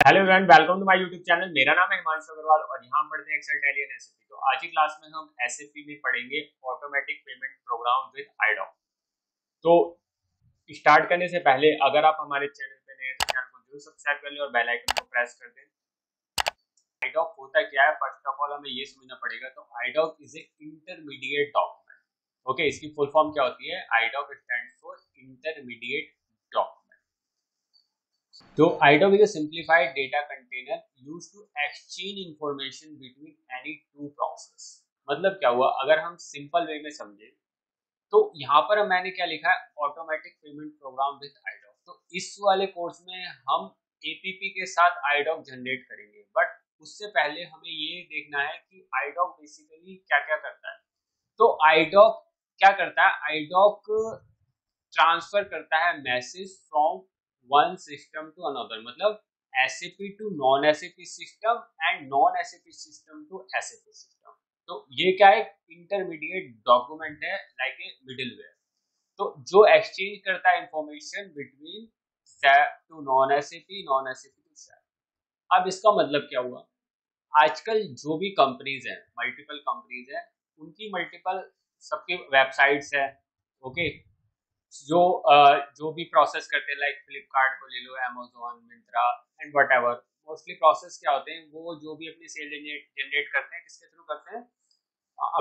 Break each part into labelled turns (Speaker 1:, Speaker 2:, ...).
Speaker 1: Hello everyone, welcome to my YouTube channel. मेरा नाम है हिमांशु अग्रवाल और यहाँ हम पढ़ते हैं एक्सेल, टैली एंड एसएपी। तो आज की क्लास में हम एसएपी में पढ़ेंगे ऑटोमेटिक पेमेंट प्रोग्राम विद आईडॉक। तो स्टार्ट करने से पहले अगर आप हमारे चैनल पे नए हैं तो चैनल को जरूर सब्सक्राइब कर लें और बेल आइकन को प्रेस कर दें। आईडॉक होता क्या है, फर्स्ट ऑफ ऑल हमें ये समझना पड़ेगा। तो IDoc is a intermediate document. Okay, इसकी फुल फॉर्म क्या होती है? IDoc stands for intermediate document. So IDOC is a simplified data container used to exchange information between any two process। मतलब क्या हुआ, अगर हम सिंपल वे में समझे तो यहाँ पर मैंने क्या लिखा है, ऑटोमेटिक पेमेंट प्रोग्राम विद आईडॉक। तो इस वाले कोर्स में हम एपीपी के साथ आईडॉक जनरेट करेंगे, बट उससे पहले हमें ये देखना है कि आईडॉक बेसिकली क्या क्या करता है। तो आईडॉक क्या करता है? आईडॉक ट्रांसफर करता है message from one system to another, मतलब SAP to non SAP system and non SAP system to SAP system. तो ये क्या है? इंटरमीडिएट डॉक्यूमेंट है, लाइक ए मिडिलवेयर। तो जो एक्सचेंज करता है information between SAP to non SAP, non SAP to SAP. अब इसका मतलब क्या हुआ? आजकल जो भी कंपनीज हैं, मल्टीपल कंपनीज हैं, उनकी मल्टीपल सबकी वेबसाइट्स है। ओके, जो भी प्रोसेस करते हैं, लाइक फ्लिपकार्ट को ले लो, Amazon, Myntra and whatever. Mostly process क्या होते हैं, वो जो भी अपनी सेल जनरेट करते हैं किसके थ्रू करते हैं?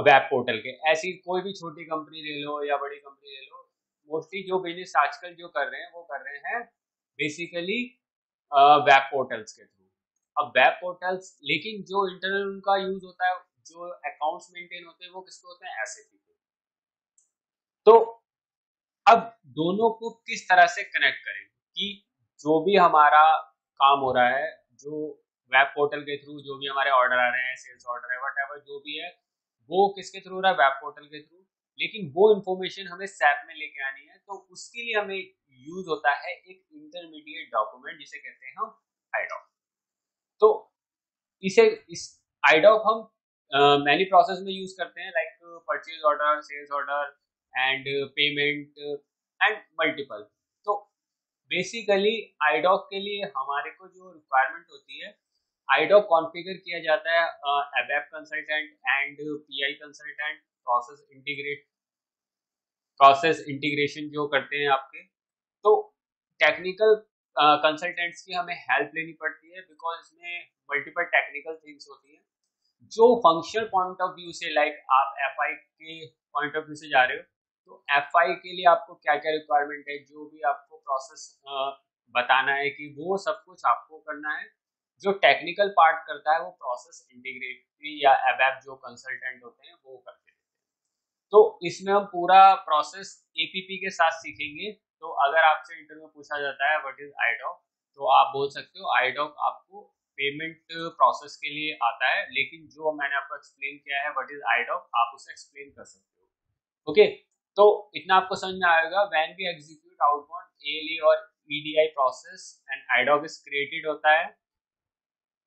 Speaker 1: वेब पोर्टल के। ऐसी कोई भी छोटी कंपनी ले लो या बड़ी कंपनी ले लो, मोस्टली जो बिजनेस आजकल जो कर रहे हैं वो कर रहे हैं बेसिकली वेब पोर्टल्स के थ्रू। अब वेब पोर्टल्स, लेकिन जो इंटरनल उनका यूज होता है, जो अकाउंट्स मेंटेन होते हैं, वो किसको होते हैं? एसएपी के। तो अब दोनों को किस तरह से कनेक्ट करें कि जो भी हमारा काम हो रहा है, जो वेब पोर्टल के थ्रू जो भी हमारे ऑर्डर आ रहे हैं, सेल्स ऑर्डर है, व्हाटएवर जो भी है, वो किसके थ्रू हो रहा है? वेब पोर्टल के थ्रू। लेकिन वो इंफॉर्मेशन हमें सैप में लेके आनी है, तो उसके लिए हमें यूज होता है एक इंटरमीडिएट डॉक्यूमेंट, जिसे कहते हैं हम आईडॉक। तो इसे इस आईडॉक हम मैनी प्रोसेस में यूज करते हैं, like purchase order, sales order and payment and multiple. तो बेसिकली आईडॉक के लिए हमारे को जो रिक्वायरमेंट होती है, आईडॉक कॉन्फ़िगर किया जाता है ABAP consultant and PI consultant, process integration जो करते हैं आपके। तो टेक्निकल कंसल्टेंट्स की हमें हेल्प लेनी पड़ती है, बिकॉज इसमें मल्टीपल टेक्निकल थिंग्स होती हैं। जो फंक्शनल पॉइंट ऑफ व्यू से, लाइक आप एफआई के पॉइंट ऑफ व्यू से जा रहे हो, तो एफआई के लिए आपको क्या क्या रिक्वायरमेंट है, जो भी आपको प्रोसेस बताना है, कि वो सब कुछ आपको करना है। जो टेक्निकल पार्ट करता है वो प्रोसेस इंटीग्रेटरी या एबैप जो कंसल्टेंट होते हैं वो करते हैं। तो इसमें हम पूरा प्रोसेस एपीपी के साथ सीखेंगे। तो अगर आपसे इंटरव्यू में पूछा जाता है व्हाट इज आईडॉक, तो आप बोल सकते हो आईडॉक आपको पेमेंट प्रोसेस के लिए आता है, लेकिन जो मैंने आपको एक्सप्लेन किया है व्हाट इज आईडॉक, आप उसे एक्सप्लेन कर सकते हो। ओके, तो इतना आपको समझ में आएगा। When we execute outbound ALE और EDI process and IDoc is created होता है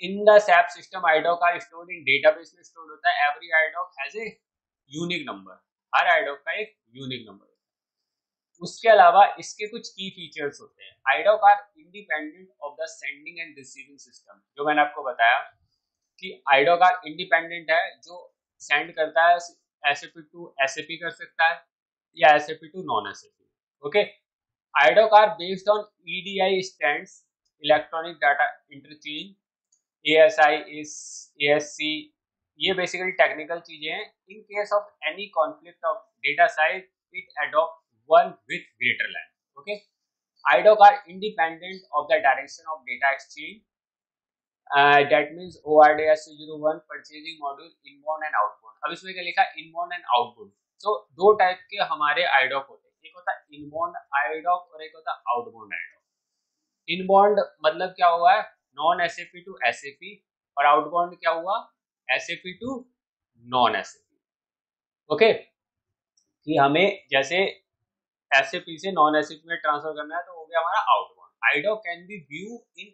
Speaker 1: in the SAP system. IDoc are stored in database में स्टोर्ड होता है। Every IDoc has a unique number. हर आईडॉक का एक यूनिक नंबर होता है। उसके अलावा इसके कुछ की फीचर्स होते हैं। IDoc are independent of the sending and receiving system. जो मैंने आपको बताया कि आईडॉक आर इंडिपेंडेंट है, जो सेंड करता है एसएपी टू एसएपी कर सकता है या SAP to non SAP. Okay, IDoc are based on EDI stands, electronic data interchange, ASI is ASC. ये बेसिकली टेक्निकल चीजें हैं। In case of any conflict of data size, it adopt one with greater length. Okay, IDOC are independent of the direction of data exchange. That means ORDS01 purchasing module inbound and outbound। अब इसमें क्या लिखा? Inbound and outbound. तो दो type के हमारे आईडॉक होते हैं, एक होता है इनबाउंड आईडॉक और एक होता है आउटबाउंड आईडॉक। इनबाउंड मतलब क्या हुआ है? Non SAP to SAP. और आउटबाउंड क्या हुआ? SAP to non SAP. Okay, कि हमें जैसे एसएपी से नॉन एसएपी में ट्रांसफर करना है, तो हो गया हमारा outbound. IDoc can be view in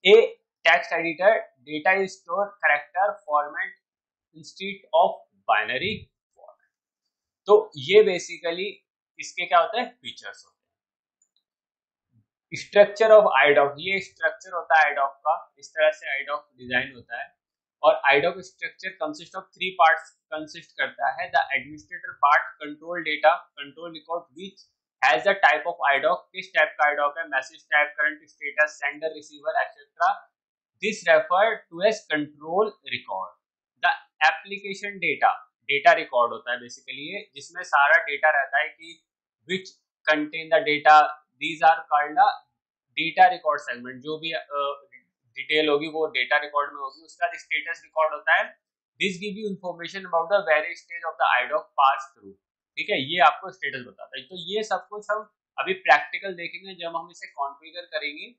Speaker 1: a text editor, data is store character format instead of binary format. तो ये बेसिकली इसके क्या होता है? फीचर्स होते हैं। स्ट्रक्चर ऑफ आईडॉक, ये स्ट्रक्चर होता है आईडॉक का, इस तरह से आईडॉक डिजाइन होता है। और IDoc structure consist of 3 parts consist करता है। The administrator part control data control record which has the type of IDoc, किस टाइप का आईडॉक है, message type, current status, sender receiver etcetera, this refer to as control record. The application data, data record होता है basically ये, जिसमें सारा data रहता है कि which contain the data, these are called the data record segment। जो भी डिटेल होगी वो डेटा रिकॉर्ड में होगी। उसका स्टेटस रिकॉर्ड होता है। This give you information about the various stage of the IDoc pass through. ठीक है, ये आपको स्टेटस बताता है। तो ये सब कुछ हम अभी प्रैक्टिकल देखेंगे जब हम इसे कॉन्फ़िगर करेंगे।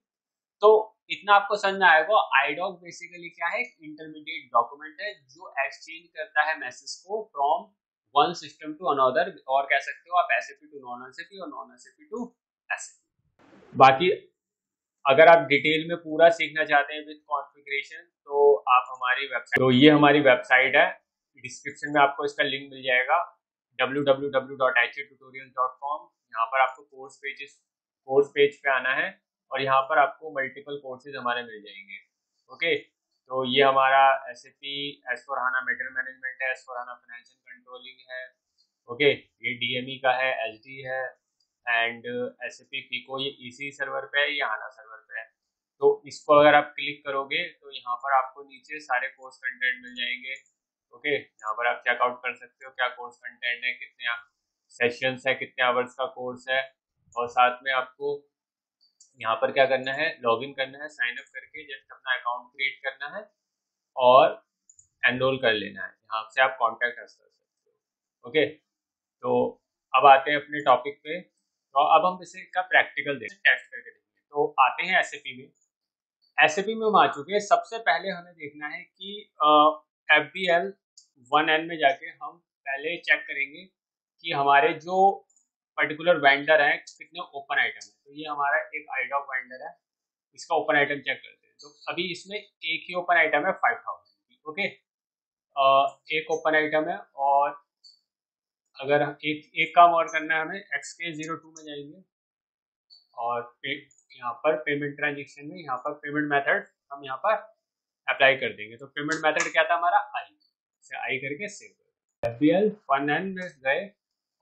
Speaker 1: तो इतना आपको समझ में आएगा। आईडॉक बेसिकली क्या है, इंटरमीडिएट डॉक्यूमेंट है जो एक्सचेंज करता है मैसेज को from one system to another, और कह सकते हो आप एसएपी टू नॉन एसएपी और नॉन एसएपी टू एसएपी। बाकी अगर आप डिटेल में पूरा सीखना चाहते हैं विद कॉन्फ़िगरेशन तो आप हमारी वेबसाइट, तो ये हमारी वेबसाइट है, डिस्क्रिप्शन में आपको इसका लिंक मिल जाएगा www.hatutorials.com। यहाँ पर आपको कोर्स पेज पे आना है और यहाँ पर आपको मल्टीपल कोर्सेज हमारे मिल जाएंगे। ओके, तो ये हमारा एसएपी S/4HANA मेटेरियल मैनेजमेंट है, S/4HANA फाइनेंशियल कंट्रोलिंग है। ओके, ये डीएमई का है, एसडी है, एंड एसएपी फीको ये इसी सर्वर पे है, ये हाना सर्वर पे है। तो इसको अगर आप क्लिक करोगे तो यहाँ पर आपको नीचे सारे कोर्स कंटेंट मिल जाएंगे। ओके, यहाँ पर आप चेकआउट कर सकते हो क्या कोर्स कंटेंट है, कितने सेशंस है, कितने आवर्स का कोर्स है, और साथ में आपको यहाँ पर क्या करना है, लॉगिन करना है, साइन अप करके जस्ट अपना अकाउंट क्रिएट करना है और एनरोल कर लेना है। यहाँ से आप कॉन्टैक्ट कर सकते हो। ओके, तो अब आते हैं अपने टॉपिक पे। तो अब हम इसे का प्रैक्टिकल टेस्ट करके देखेंगे। तो आते हैं एसएपी में। एसएपी में हम आ चुके हैं। सबसे पहले हमें देखना है कि FBL 1N में जाके हम पहले चेक करेंगे कि हमारे जो पर्टिकुलर वेंडर है कितने ओपन आइटम है। तो ये हमारा एक आईडॉक वेंडर है, इसका ओपन आइटम चेक करते हैं। तो अभी इसमें एक ही ओपन आइटम है 5000। ओके, एक ओपन आइटम है। और अगर एक काम और करना है हमें, XK02 में जाएंगे और यहाँ पर पेमेंट ट्रांजेक्शन में यहाँ पर पेमेंट मेथड हम यहाँ पर अप्लाई कर देंगे। तो पेमेंट मेथड क्या था हमारा, आई करके सेव कर। FBL 1N में गए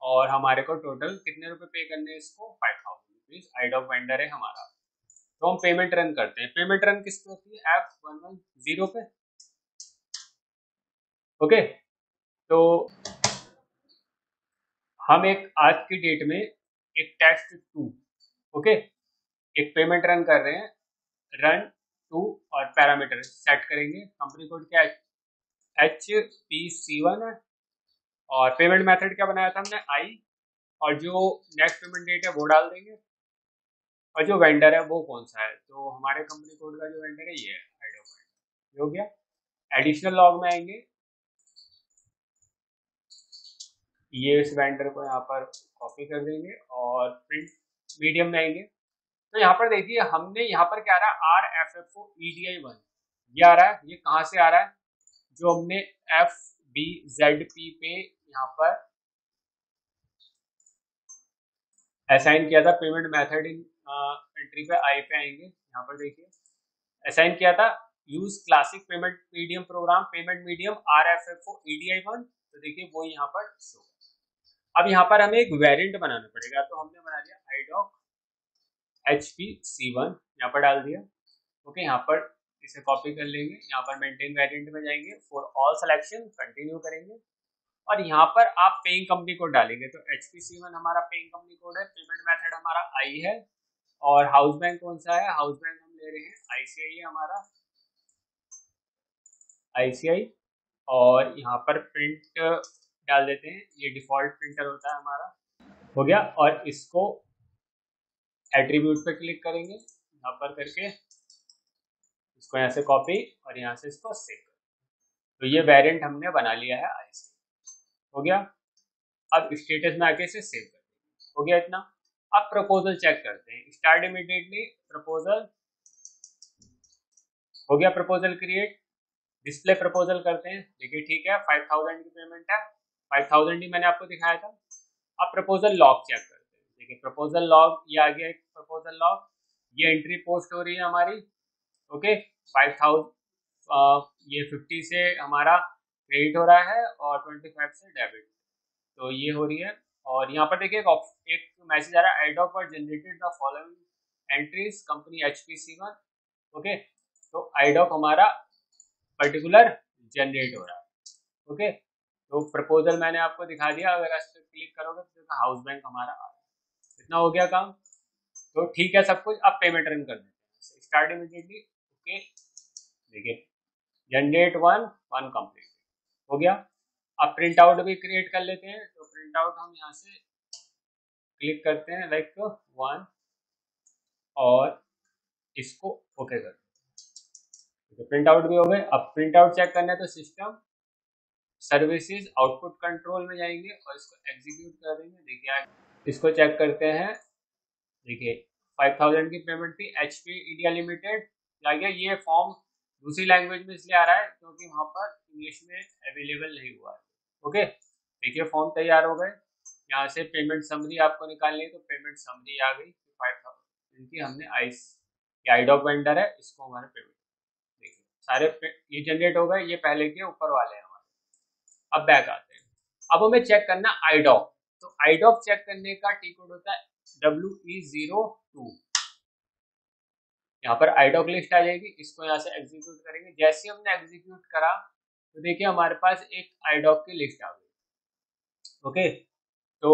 Speaker 1: और हमारे को टोटल कितने रुपए पे करने हैं, इसको 5000 रुपीज। आईडॉक वेंडर है हमारा। तो हम पेमेंट रन करते हैं। पेमेंट रन किस पे होती है, F110 पे। ओके, तो हम एक आज की डेट में एक टेस्ट 2, ओके, एक पेमेंट रन कर रहे हैं। रन टू और पैरामीटर सेट करेंगे। कंपनी कोड क्या है, HPC1 है। और पेमेंट मेथड क्या बनाया था हमने, आई, और जो नेक्स्ट पेमेंट डेट है वो डाल देंगे, और जो वेंडर है वो कौन सा है। तो हमारे कंपनी कोड का जो वेंडर है ये है आईडॉक वेंडर। हो गया। एडिशनल लॉग में आएंगे, ये इस वेंडर को यहाँ पर कॉपी कर देंगे और प्रिंट मीडियम में आएंगे। तो यहाँ पर देखिए हमने यहाँ पर क्या आ रहा है, RFFO EDI1 ये आ रहा है। ये कहाँ से आ रहा है, जो हमने FBZP पे यहाँ पर असाइन किया था। पेमेंट मेथड इन एंट्री पे आई पे आएंगे, यहाँ पर देखिए असाइन किया था use classic payment medium program payment medium RFFO EDI1। तो देखिए वो यहाँ पर शो। अब यहाँ पर हमें एक वेरिएंट बनाना पड़ेगा। तो हमने बना दिया आईडॉक HPC1, यहाँ पर डाल दिया। ओके, यहाँ पर इसे कॉपी कर लेंगे, यहाँ पर मेंटेन वेरिएंट में जाएंगे, फॉर ऑल सिलेक्शन कंटिन्यू करेंगे और यहाँ पर आप पेइंग कंपनी कोड डालेंगे। तो HPC1 हमारा पेइंग कंपनी कोड है, पेमेंट मेथड हमारा आई है, और हाउस बैंक कौन सा है, हाउस बैंक हम ले रहे हैं ICI है हमारा, ICI। और यहाँ पर प्रिंट डाल देते हैं, ये डिफॉल्ट प्रिंटर होता है हमारा। हो गया। और इसको एट्रीब्यूट पे क्लिक करेंगे, यहाँ पर करके इसको यहाँ से कॉपी और यहाँ से इसको सेव कर। तो ये वेरिएंट हमने बना लिया है ICI। हो गया। अब स्टेटस में आके इसे सेव कर देंगे। हो गया इतना। अब प्रपोजल चेक करते हैं। Start immediately proposal. हो गया प्रपोजल क्रिएट। डिस्प्ले प्रपोजल करते हैं। देखिए ठीक है, 5000 की पेमेंट है, 5000 ही मैंने आपको दिखाया था। अब प्रपोजल लॉग चेक करते हैं। देखिए प्रपोजल लॉग ये आ गया, एक प्रपोजल लॉग। ये एंट्री पोस्ट हो रही है हमारी, ओके 5000, ये 50 से हमारा क्रेडिट हो रहा है और 25 से डेबिट, तो ये हो रही है। और यहाँ पर देखिए एक मैसेज आ रहा है, आईडॉक पर generated the following entries company HPC1, okay, तो आईडॉक हमारा पर्टिकुलर जनरेट हो रहा है, ओके। तो प्रपोजल मैंने आपको दिखा दिया, अगर इस पर क्लिक करोगे तो हाउस बैंक हमारा आ रहा है। इतना हो गया काम, तो ठीक है सब कुछ। अब पेमेंट रन कर देते हैं, स्टार्ट इमीडिएटली, ओके। देखिए जनरेट वन कंप्लीट हो गया। अब प्रिंट आउट भी क्रिएट कर लेते हैं, तो प्रिंट आउट हम यहाँ से क्लिक करते हैं लाइक वन, और इसको ओके कर देते हैं। प्रिंट आउट भी हो गए। अब प्रिंट आउट चेक करना है तो सिस्टम सर्विसेज आउटपुट कंट्रोल में जाएंगे और इसको एग्जीक्यूट कर देंगे। देखिए इसको चेक करते हैं, देखिए 5000 की पेमेंट थी, HP इंडिया लिमिटेड आ गया। ये फॉर्म दूसरी लैंग्वेज में इसलिए आ रहा है क्योंकि वहाँ पर इंग्लिश में अवेलेबल नहीं हुआ है, ओके। देखिए फॉर्म तैयार हो गए। यहाँ से पेमेंट समरी आपको निकालनी है, तो पेमेंट समरी आ गई 5000 की, हमने आईडॉक वेंडर है, इसको हमारे पेमेंट, देखिए सारे ये जनरेट हो गए, ये पहले के ऊपर वाले हैं हमारे। अब बैक आते हैं। अब हमें चेक करना आईडॉक, तो आईडॉक चेक करने का टी कोड होता है WE02। यहाँ पर आईडॉक लिस्ट आ जाएगी, इसको यहाँ से एग्जीक्यूट करेंगे। जैसे हमने एग्जीक्यूट करा तो देखिए हमारे पास एक आईडॉक की लिस्ट आ गई, ओके। तो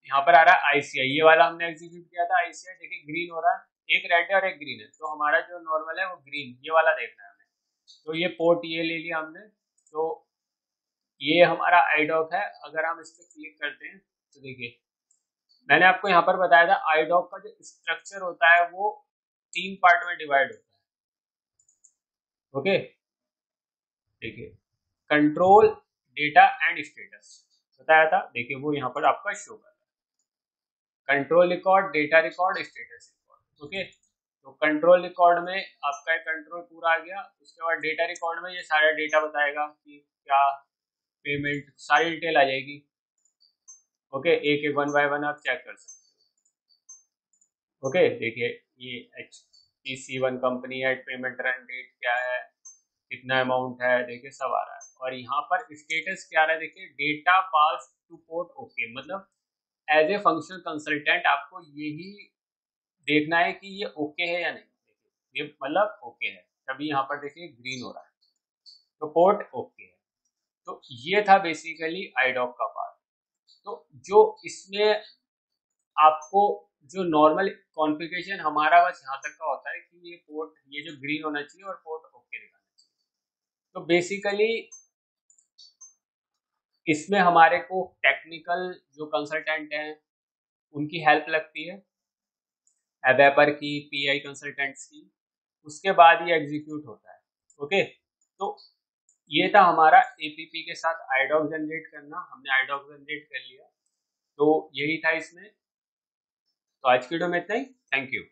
Speaker 1: यहाँ पर आ रहा है ICI, ये वाला हमने एग्जीक्यूट किया था ICI, देखिए ग्रीन हो रहा है, एक रेड है और एक ग्रीन है, तो हमारा जो नॉर्मल है वो ग्रीन, ये वाला देखना है हमें। तो ये पोर्ट ये ले लिया हमने, तो ये हमारा आईडॉक है। अगर हम इस पर क्लिक करते हैं तो देखिए मैंने आपको यहाँ पर बताया था आईडॉक का जो स्ट्रक्चर होता है वो 3 पार्ट में डिवाइड होता है, ओके। देखिए कंट्रोल, डेटा एंड स्टेटस बताया था, देखिए वो यहाँ पर आपका शो कर रहा है, control record, data record, status record, okay. तो कंट्रोल रिकॉर्ड में आपका कंट्रोल पूरा आ गया। उसके बाद डेटा रिकॉर्ड में ये सारा डेटा बताएगा कि क्या पेमेंट, सारी डिटेल आ जाएगी, ओके। एक एक वन बाय वन आप चेक कर सकते हो, ओके। देखिए ये HPC1 कंपनी है, पेमेंट रन डेट क्या है, कितना अमाउंट है, देखिए सब आ रहा है। और यहाँ पर स्टेटस क्या आ रहा है, देखिए data pass two port, okay. मतलब एज ए फंक्शनल कंसल्टेंट आपको यही देखना है कि ये ओके है या नहीं, ये मतलब ओके है, तभी यहाँ पर देखिए ग्रीन हो रहा है, तो पोर्ट ओके है। तो ये था बेसिकली आईडॉक का पार्ट। तो जो इसमें आपको जो नॉर्मल कॉन्फ़िगरेशन हमारा बस यहाँ तक का होता है कि ये पोर्ट, ये जो ग्रीन होना चाहिए और पोर्ट ओके दिखाना चाहिए। तो बेसिकली इसमें हमारे को टेक्निकल जो कंसल्टेंट हैं उनकी हेल्प लगती है, एबेपर की, PI कंसल्टेंट्स की, उसके बाद ये एग्जीक्यूट होता है, ओके। तो ये था हमारा APP के साथ आईडॉक जनरेट करना, हमने आईडॉक जनरेट कर लिया, तो यही था इसमें। तो आज की वीडियो में इतना ही, थैंक यू।